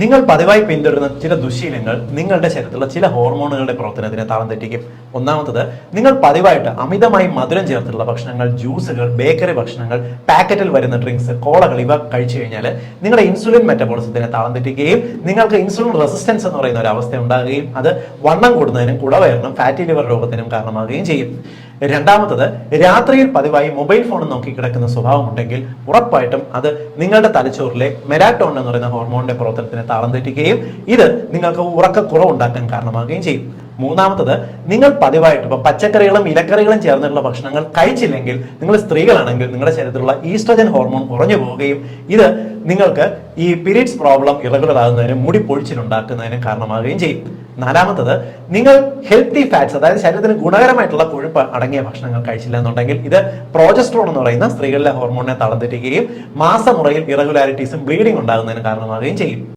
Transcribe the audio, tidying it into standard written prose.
നിങ്ങൾ പതിവായി പിന്തുടരുന്ന ചില ദുശ്ശീലങ്ങൾ നിങ്ങളുടെ ശരീരത്തിലുള്ള ചില ഹോർമോണുകളുടെ പ്രവർത്തനത്തിനെ താളം തെറ്റിക്കും. ഒന്നാമത്തത്, നിങ്ങൾ പതിവായിട്ട് അമിതമായി മധുരം ചേർത്തിട്ടുള്ള ഭക്ഷണങ്ങൾ, ജ്യൂസുകൾ, ബേക്കറി ഭക്ഷണങ്ങൾ, പാക്കറ്റിൽ വരുന്ന ഡ്രിങ്ക്സ്, കോളകൾ ഇവ കഴിച്ചു കഴിഞ്ഞാൽ നിങ്ങളുടെ ഇൻസുലിൻ മെറ്റബോളിസത്തിനെ താളം തെറ്റിക്കുകയും നിങ്ങൾക്ക് ഇൻസുലിൻ റെസിസ്റ്റൻസ് എന്ന് പറയുന്ന ഒരു അവസ്ഥ ഉണ്ടാകുകയും അത് വണ്ണം കൂടുന്നതിനും കുടവയറിനും ഫാറ്റി ലിവർ രോഗത്തിനും കാരണമാകുകയും ചെയ്യും. രണ്ടാമത്തത്, രാത്രിയിൽ പതിവായി മൊബൈൽ ഫോൺ നോക്കി കിടക്കുന്ന സ്വഭാവം ഉണ്ടെങ്കിൽ ഉറപ്പായിട്ടും അത് നിങ്ങളുടെ തലച്ചോറിലെ മെലാറ്റോണിൻ എന്ന് പറയുന്ന ഹോർമോണിന്റെ പ്രവർത്തനത്തിനെ താളം തെറ്റിക്കുകയും ഇത് നിങ്ങൾക്ക് ഉറക്കക്കുറവുണ്ടാക്കാൻ കാരണമാകുകയും ചെയ്യും. മൂന്നാമത്തത്, നിങ്ങൾ പതിവായിട്ട് ഇപ്പൊ പച്ചക്കറികളും ഇലക്കറികളും ചേർന്നിട്ടുള്ള ഭക്ഷണങ്ങൾ കഴിച്ചില്ലെങ്കിൽ നിങ്ങൾ സ്ത്രീകളാണെങ്കിൽ നിങ്ങളുടെ ശരീരത്തിലുള്ള ഈസ്ട്രജൻ ഹോർമോൺ കുറഞ്ഞു പോവുകയും ഇത് നിങ്ങൾക്ക് ഈ പീരീഡ്സ് പ്രോബ്ലം ഇറഗുലർ ആകുന്നതിനും മുടി പൊഴിച്ചിലുണ്ടാക്കുന്നതിനും കാരണമാകുകയും ചെയ്യും. നാലാമത്തത്, നിങ്ങൾ ഹെൽത്തി ഫാറ്റ്സ് അതായത് ശരീരത്തിന് ഗുണകരമായിട്ടുള്ള കൊഴുപ്പ് അടങ്ങിയ ഭക്ഷണങ്ങൾ കഴിച്ചില്ല എന്നുണ്ടെങ്കിൽ ഇത് പ്രോജസ്ട്രോൺ എന്ന് പറയുന്ന സ്ത്രീകളിലെ ഹോർമോണിനെ തളം തെറ്റിക്കുകയും മാസമുറയിൽ ഇറഗുലാരിറ്റീസും ബ്ലീഡിംഗ് ഉണ്ടാകുന്നതിന് കാരണമാകുകയും ചെയ്യും.